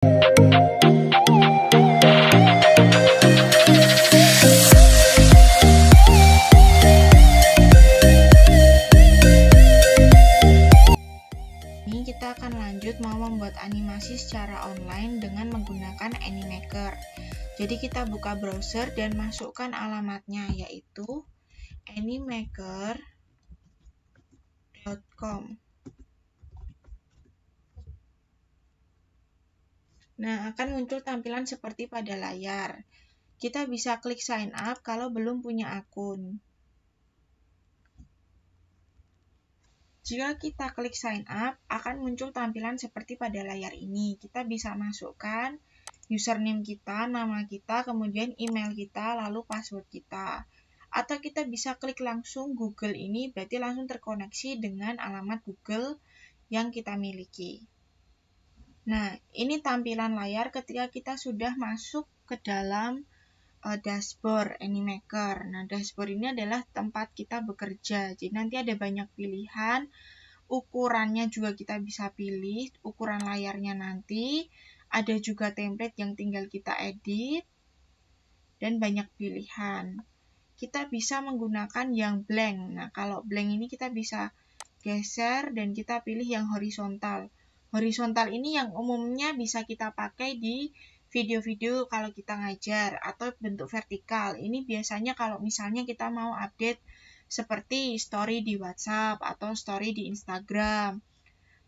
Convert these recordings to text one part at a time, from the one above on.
Ini kita akan lanjut mau membuat animasi secara online dengan menggunakan Animaker. Jadi kita buka browser dan masukkan alamatnya, yaitu animaker.com. Nah, akan muncul tampilan seperti pada layar. Kita bisa klik sign up kalau belum punya akun. Jika kita klik sign up, akan muncul tampilan seperti pada layar ini. Kita bisa masukkan username kita, nama kita, kemudian email kita, lalu password kita. Atau kita bisa klik langsung Google ini, berarti langsung terkoneksi dengan alamat Google yang kita miliki. Nah, ini tampilan layar ketika kita sudah masuk ke dalam dashboard Animaker. Nah, dashboard ini adalah tempat kita bekerja. Jadi nanti ada banyak pilihan, ukurannya juga kita bisa pilih, ukuran layarnya nanti. Ada juga template yang tinggal kita edit, dan banyak pilihan. Kita bisa menggunakan yang blank. Nah, kalau blank ini kita bisa geser dan kita pilih yang horizontal. Horizontal ini yang umumnya bisa kita pakai di video-video kalau kita ngajar, atau bentuk vertikal. Ini biasanya kalau misalnya kita mau update seperti story di WhatsApp atau story di Instagram.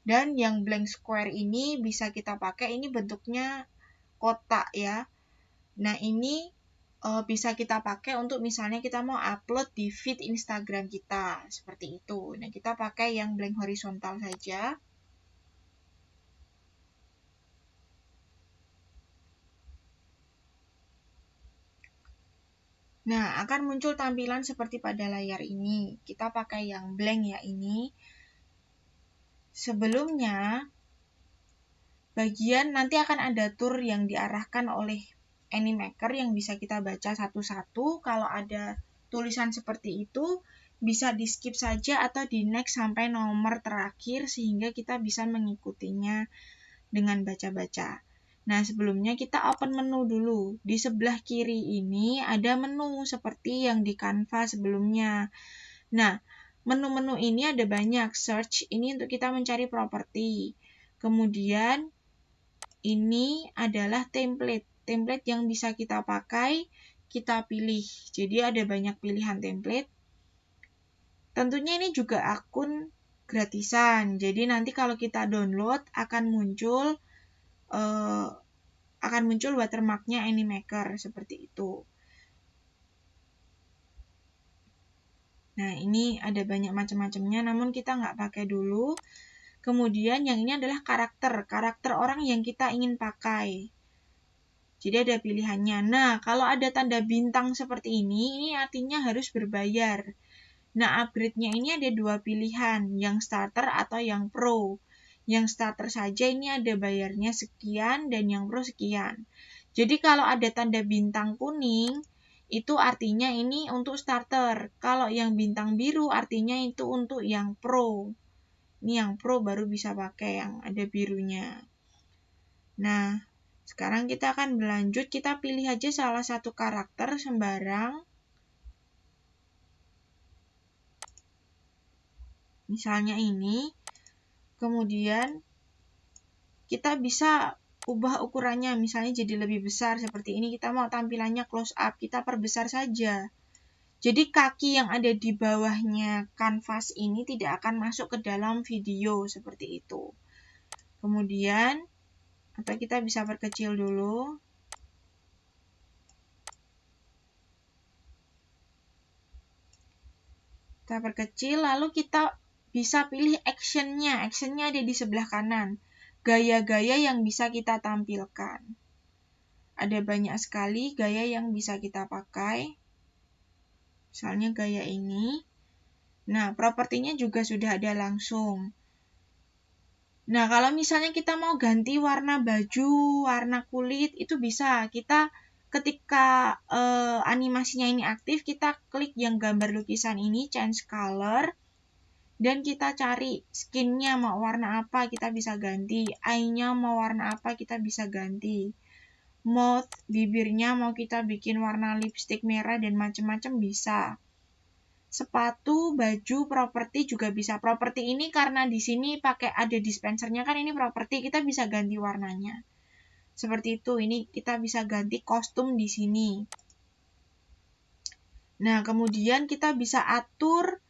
Dan yang blank square ini bisa kita pakai, ini bentuknya kotak ya. Nah, ini bisa kita pakai untuk misalnya kita mau upload di feed Instagram kita, seperti itu. Nah, kita pakai yang blank horizontal saja. Nah, akan muncul tampilan seperti pada layar ini. Kita pakai yang blank ya ini. Sebelumnya, bagian nanti akan ada tour yang diarahkan oleh Animaker yang bisa kita baca satu-satu. Kalau ada tulisan seperti itu, bisa di skip saja atau di next sampai nomor terakhir sehingga kita bisa mengikutinya dengan baca-baca. Nah, sebelumnya kita open menu dulu. Di sebelah kiri ini ada menu seperti yang di Canva sebelumnya. Nah, menu-menu ini ada banyak. Search ini untuk kita mencari properti. Kemudian ini adalah template. Template yang bisa kita pakai, kita pilih. Jadi ada banyak pilihan template. Tentunya ini juga akun gratisan. Jadi nanti kalau kita download akan muncul watermarknya Animaker seperti itu. Nah, ini ada banyak macam-macamnya, namun kita nggak pakai dulu. Kemudian yang ini adalah karakter orang yang kita ingin pakai. Jadi ada pilihannya. Nah, kalau ada tanda bintang seperti ini artinya harus berbayar. Nah, upgrade-nya ini ada dua pilihan, yang starter atau yang pro. Yang starter saja ini ada bayarnya sekian dan yang pro sekian. Jadi kalau ada tanda bintang kuning, itu artinya ini untuk starter. Kalau yang bintang biru artinya itu untuk yang pro. Ini yang pro baru bisa pakai yang ada birunya. Nah, sekarang kita akan berlanjut. Kita pilih aja salah satu karakter sembarang. Misalnya ini. Kemudian kita bisa ubah ukurannya, misalnya jadi lebih besar seperti ini. Kita mau tampilannya close up, kita perbesar saja. Jadi kaki yang ada di bawahnya kanvas ini tidak akan masuk ke dalam video seperti itu. Kemudian, atau kita bisa perkecil dulu. Kita perkecil, lalu kita bisa pilih action-nya. Action-nya ada di sebelah kanan. Gaya-gaya yang bisa kita tampilkan. Ada banyak sekali gaya yang bisa kita pakai. Misalnya gaya ini. Nah, propertinya juga sudah ada langsung. Nah, kalau misalnya kita mau ganti warna baju, warna kulit, itu bisa. Kita ketika animasinya ini aktif, kita klik yang gambar lukisan ini, change color. dan kita cari skinnya mau warna apa, kita bisa ganti. Eye-nya mau warna apa, kita bisa ganti. Mouth, bibirnya mau kita bikin warna lipstick merah dan macam-macam bisa. Sepatu, baju, properti juga bisa. Properti ini karena di sini pakai ada dispensernya kan, ini properti, kita bisa ganti warnanya. Seperti itu, ini kita bisa ganti kostum di sini. Nah, kemudian kita bisa atur,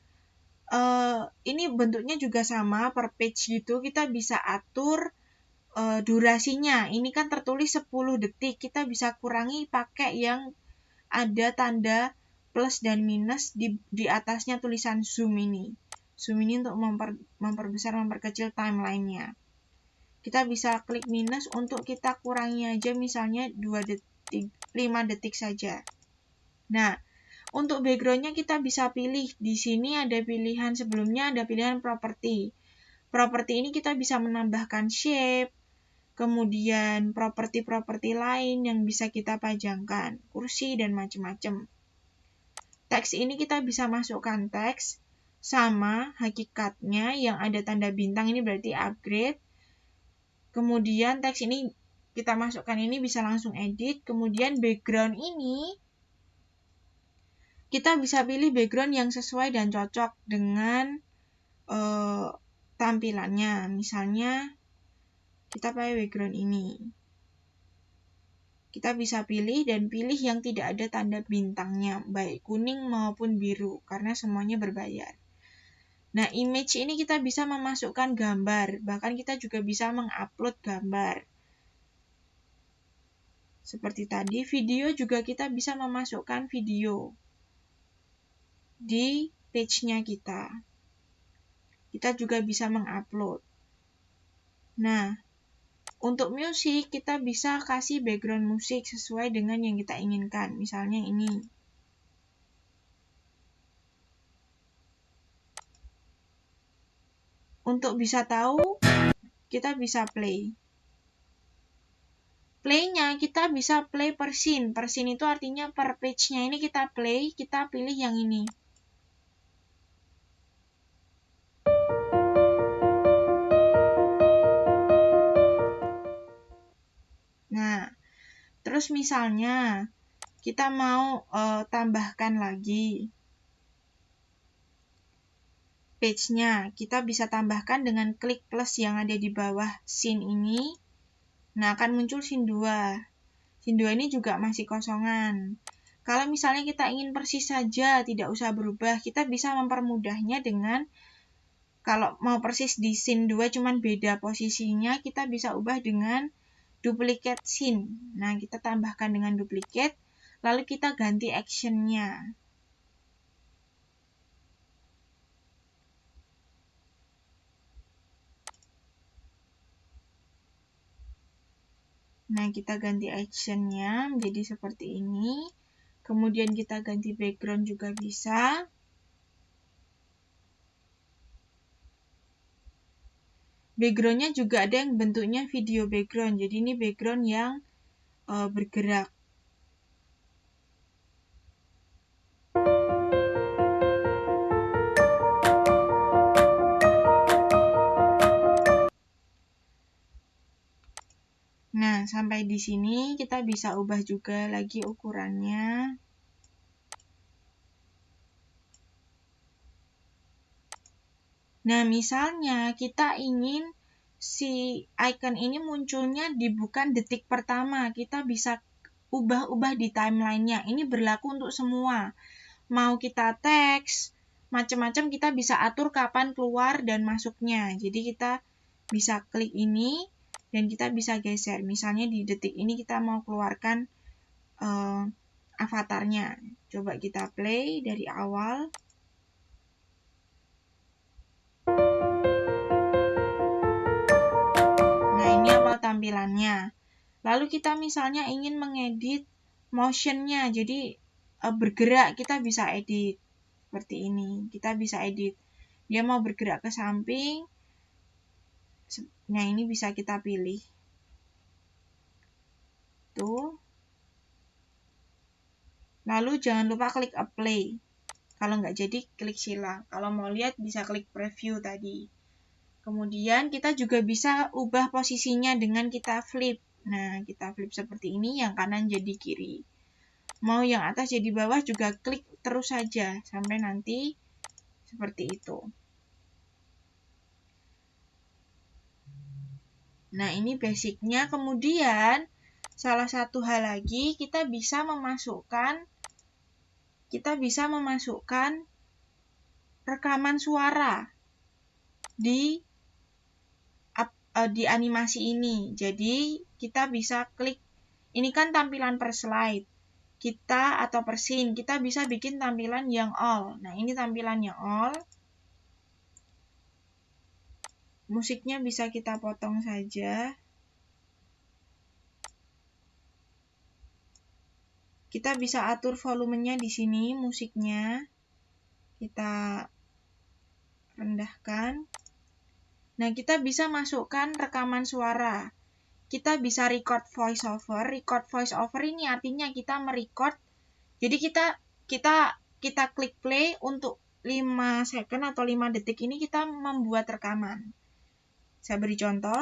ini bentuknya juga sama per page gitu, kita bisa atur durasinya. Ini kan tertulis 10 detik, kita bisa kurangi pakai yang ada tanda plus dan minus di atasnya tulisan zoom ini. Zoom ini untuk memperbesar, memperkecil timeline-nya. Kita bisa klik minus untuk kita kurangi aja misalnya 2 detik, 5 detik saja. Nah, untuk background-nya kita bisa pilih. Di sini ada pilihan sebelumnya, ada pilihan properti. Properti ini kita bisa menambahkan shape, kemudian properti-properti lain yang bisa kita pajangkan, kursi dan macam-macam. Teks ini kita bisa masukkan teks sama hakikatnya yang ada tanda bintang, ini berarti upgrade. Kemudian teks ini kita masukkan, ini bisa langsung edit. Kemudian background ini kita bisa pilih background yang sesuai dan cocok dengan tampilannya. Misalnya kita pakai background ini. Kita bisa pilih dan pilih yang tidak ada tanda bintangnya, baik kuning maupun biru, karena semuanya berbayar. Nah, image ini kita bisa memasukkan gambar, bahkan kita juga bisa mengupload gambar. Seperti tadi, video juga kita bisa memasukkan video di page-nya kita. Kita juga bisa mengupload. Nah, untuk musik, kita bisa kasih background musik sesuai dengan yang kita inginkan. Misalnya ini. Untuk bisa tahu, kita bisa play. Play-nya kita bisa play per scene. Per scene itu artinya per page-nya ini kita play, kita pilih yang ini. Nah, terus misalnya kita mau tambahkan lagi page-nya, kita bisa tambahkan dengan klik plus yang ada di bawah scene ini. Nah, akan muncul scene 2. Scene 2 ini juga masih kosongan. Kalau misalnya kita ingin persis saja, tidak usah berubah, kita bisa mempermudahnya dengan, kalau mau persis di scene 2 cuman beda posisinya, kita bisa ubah dengan duplicate scene. Nah, kita tambahkan dengan duplicate, lalu kita ganti action-nya. Nah, kita ganti action-nya menjadi seperti ini. Kemudian kita ganti background juga bisa. Background-nya juga ada yang bentuknya video background. Jadi ini background yang bergerak. Nah, sampai di sini kita bisa ubah juga lagi ukurannya. Nah, misalnya kita ingin si icon ini munculnya di bukan detik pertama, kita bisa ubah-ubah di timeline-nya. Ini berlaku untuk semua. Mau kita teks, macam-macam kita bisa atur kapan keluar dan masuknya. Jadi kita bisa klik ini dan kita bisa geser. Misalnya di detik ini kita mau keluarkan avatarnya. Coba kita play dari awal. Nah, ini awal tampilannya. Lalu kita misalnya ingin mengedit motion-nya, jadi bergerak, kita bisa edit seperti ini. Kita bisa edit. Dia mau bergerak ke samping. Nah, ini bisa kita pilih. Tuh. Lalu jangan lupa klik apply. Kalau nggak jadi, klik silang. Kalau mau lihat, bisa klik preview tadi. Kemudian kita juga bisa ubah posisinya dengan kita flip. Nah, kita flip seperti ini, yang kanan jadi kiri. Mau yang atas jadi bawah juga klik terus saja sampai nanti seperti itu. Nah, ini basicnya. Kemudian, salah satu hal lagi, kita bisa memasukkan rekaman suara di animasi ini. Jadi, kita bisa klik, ini kan tampilan per slide. Kita atau per scene, kita bisa bikin tampilan yang all. Nah, ini tampilan yang all. Musiknya bisa kita potong saja. Kita bisa atur volumenya di sini, musiknya. Kita rendahkan. Nah, kita bisa masukkan rekaman suara. Kita bisa record voice over. Record voice over ini artinya kita merecord. Jadi kita klik play untuk 5 second atau 5 detik ini kita membuat rekaman. Saya beri contoh.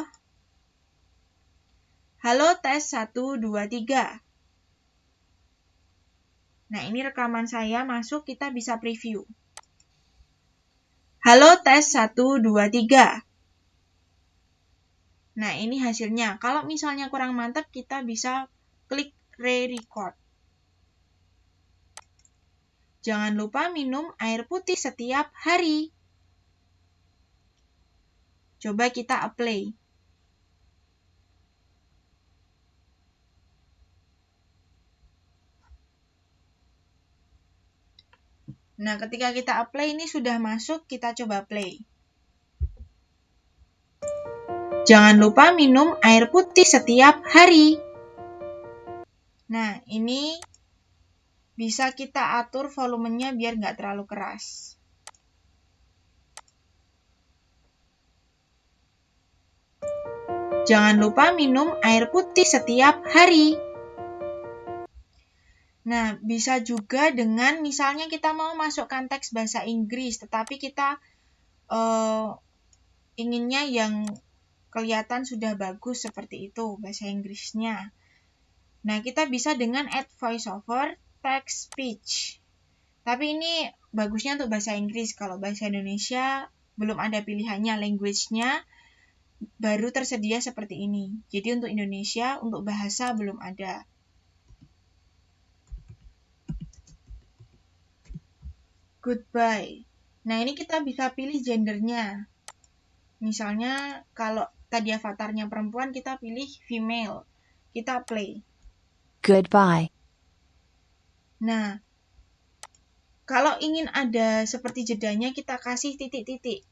Halo, tes 1, 2, 3. Nah, ini rekaman saya masuk, kita bisa preview. Halo, tes 1, 2, 3. Nah, ini hasilnya. Kalau misalnya kurang mantap, kita bisa klik re-record. Jangan lupa minum air putih setiap hari. Coba kita apply. Nah, ketika kita apply ini sudah masuk, kita coba play. Jangan lupa minum air putih setiap hari. Nah, ini bisa kita atur volumenya biar nggak terlalu keras. Jangan lupa minum air putih setiap hari. Nah, bisa juga dengan misalnya kita mau masukkan teks bahasa Inggris, tetapi kita inginnya yang kelihatan sudah bagus seperti itu bahasa Inggrisnya. Nah, kita bisa dengan add voiceover text speech. Tapi ini bagusnya untuk bahasa Inggris. Kalau bahasa Indonesia belum ada pilihannya, language-nya baru tersedia seperti ini. Jadi untuk Indonesia, untuk bahasa belum ada. Goodbye. Nah, ini kita bisa pilih gendernya. Misalnya, kalau tadi avatarnya perempuan, kita pilih female. Kita play. Goodbye. Nah, kalau ingin ada seperti jedanya, kita kasih titik-titik.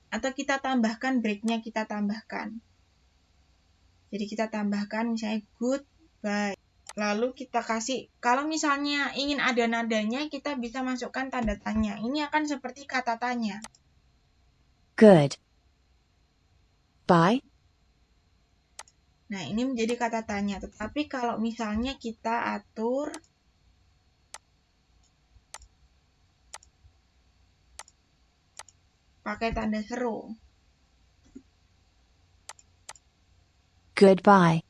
Atau kita tambahkan break-nya, kita tambahkan. Jadi kita tambahkan misalnya goodbye. Lalu kita kasih, kalau misalnya ingin ada nadanya, kita bisa masukkan tanda tanya. Ini akan seperti kata tanya. Good. Bye. Nah, ini menjadi kata tanya. Tetapi kalau misalnya kita atur pakai tanda seru. Goodbye.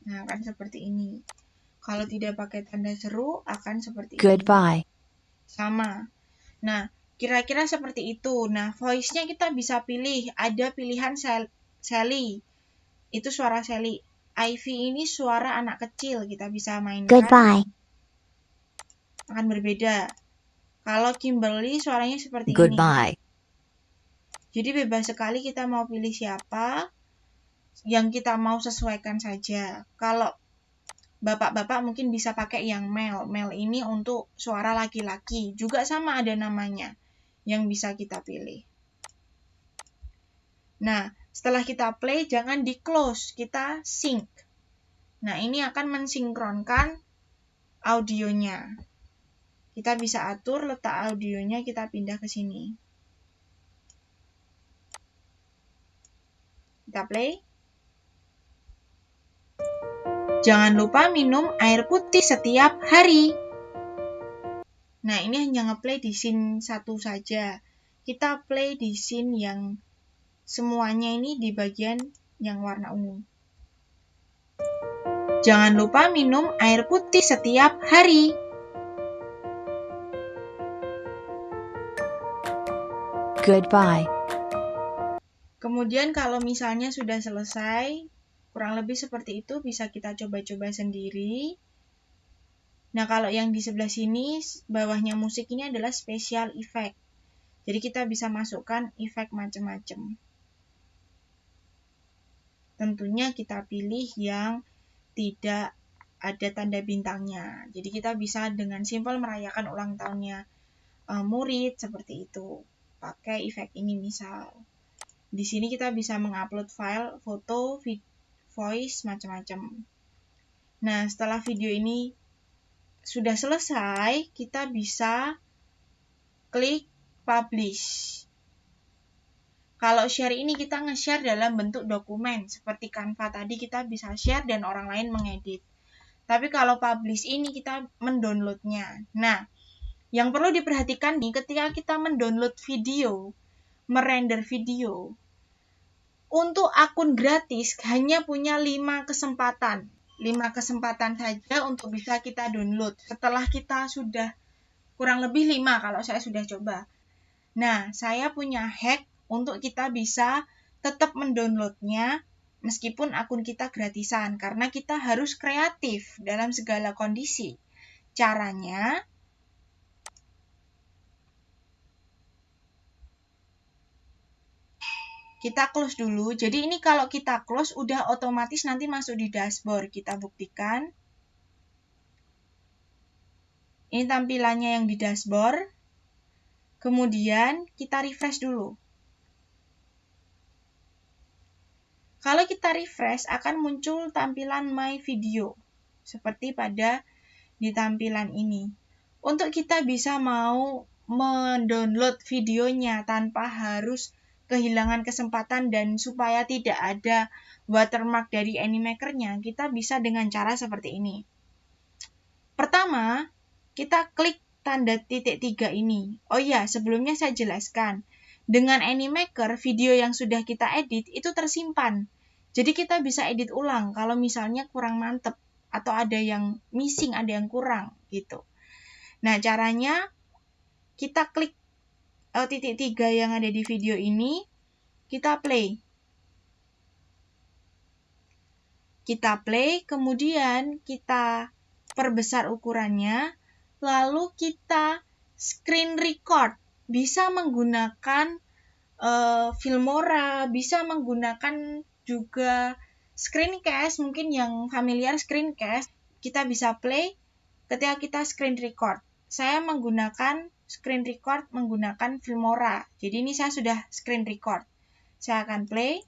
Nah, akan seperti ini. Kalau tidak pakai tanda seru, akan seperti Goodbye. ini. Sama. Nah, kira-kira seperti itu. Nah, voice-nya kita bisa pilih. Ada pilihan Sally. Itu suara Sally. Ivy ini suara anak kecil. Kita bisa mainkan. Goodbye. Akan berbeda. Kalau Kimberly suaranya seperti Goodbye. ini. Jadi bebas sekali kita mau pilih siapa. Yang kita mau sesuaikan saja. Kalau bapak-bapak mungkin bisa pakai yang male. Male ini untuk suara laki-laki. Juga sama ada namanya yang bisa kita pilih. Nah, setelah kita play, jangan di close. Kita sync. Nah, ini akan mensinkronkan audionya. Kita bisa atur letak audionya, kita pindah ke sini. Kita play. Jangan lupa minum air putih setiap hari. Nah, ini hanya ngeplay di scene satu saja. Kita play di scene yang semuanya ini di bagian yang warna ungu. Jangan lupa minum air putih setiap hari. Goodbye. Kemudian kalau misalnya sudah selesai, kurang lebih seperti itu, bisa kita coba-coba sendiri. Nah, kalau yang di sebelah sini, bawahnya musik ini adalah special effect. Jadi kita bisa masukkan efek macam-macam. Tentunya kita pilih yang tidak ada tanda bintangnya. Jadi kita bisa dengan simpel merayakan ulang tahunnya murid seperti itu. Pakai efek ini misal. Di sini kita bisa mengupload file, foto, voice, macam-macam. Nah, setelah video ini sudah selesai, kita bisa klik publish. Kalau share ini kita nge-share dalam bentuk dokumen, seperti Canva tadi kita bisa share dan orang lain mengedit. Tapi kalau publish ini kita mendownloadnya. Nah, yang perlu diperhatikan nih, ketika kita mendownload video, merender video, untuk akun gratis hanya punya 5 kesempatan. 5 kesempatan saja untuk bisa kita download. Setelah kita sudah kurang lebih 5 kalau saya sudah coba. Nah, saya punya hack untuk kita bisa tetap mendownloadnya meskipun akun kita gratisan. Karena kita harus kreatif dalam segala kondisi. Caranya, kita close dulu. Jadi ini kalau kita close udah otomatis nanti masuk di dashboard. Kita buktikan. Ini tampilannya yang di dashboard. Kemudian kita refresh dulu. Kalau kita refresh akan muncul tampilan My Video. Seperti pada di tampilan ini. Untuk kita bisa mau mendownload videonya tanpa harus kehilangan kesempatan dan supaya tidak ada watermark dari Animaker-nya, kita bisa dengan cara seperti ini. Pertama, kita klik tanda titik 3 ini. Oh iya, sebelumnya saya jelaskan. Dengan Animaker, video yang sudah kita edit itu tersimpan. Jadi kita bisa edit ulang kalau misalnya kurang mantep atau ada yang missing, ada yang kurang gitu. Nah, caranya kita klik titik 3 yang ada di video ini, kita play. Kita play, kemudian kita perbesar ukurannya, lalu kita screen record. Bisa menggunakan Filmora, bisa menggunakan juga screencast, mungkin yang familiar screencast, kita bisa play ketika kita screen record. Saya menggunakan screen record menggunakan Filmora. Jadi ini saya sudah screen record. Saya akan play.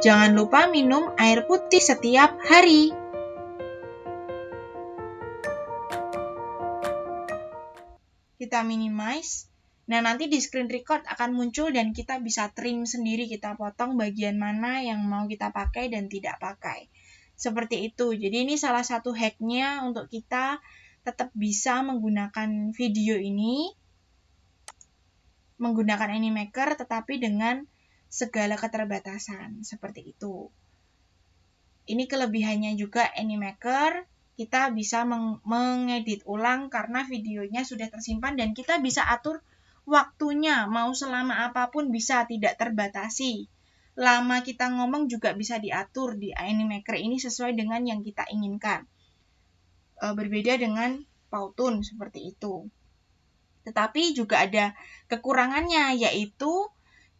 Jangan lupa minum air putih setiap hari. Kita minimize. Nah, nanti di screen record akan muncul dan kita bisa trim sendiri, kita potong bagian mana yang mau kita pakai dan tidak pakai. Seperti itu. Jadi ini salah satu hacknya untuk kita tetap bisa menggunakan video ini, menggunakan Animaker tetapi dengan segala keterbatasan. Seperti itu. Ini kelebihannya juga Animaker. Kita bisa mengedit ulang karena videonya sudah tersimpan dan kita bisa atur waktunya, mau selama apapun bisa, tidak terbatasi. Lama kita ngomong juga bisa diatur di Animaker ini sesuai dengan yang kita inginkan. Berbeda dengan Powtoon seperti itu. Tetapi juga ada kekurangannya, yaitu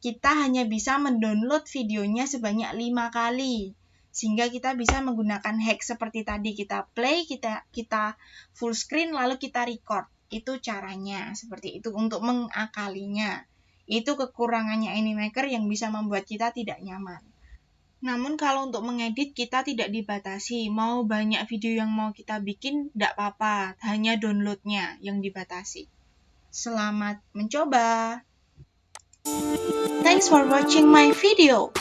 kita hanya bisa mendownload videonya sebanyak 5 kali. Sehingga kita bisa menggunakan hack seperti tadi, kita play, kita full screen, lalu kita record. Itu caranya, seperti itu untuk mengakalinya. Itu kekurangannya Animaker yang bisa membuat kita tidak nyaman. Namun kalau untuk mengedit kita tidak dibatasi. Mau banyak video yang mau kita bikin, tidak apa-apa. Hanya downloadnya yang dibatasi. Selamat mencoba! Thanks for watching my video.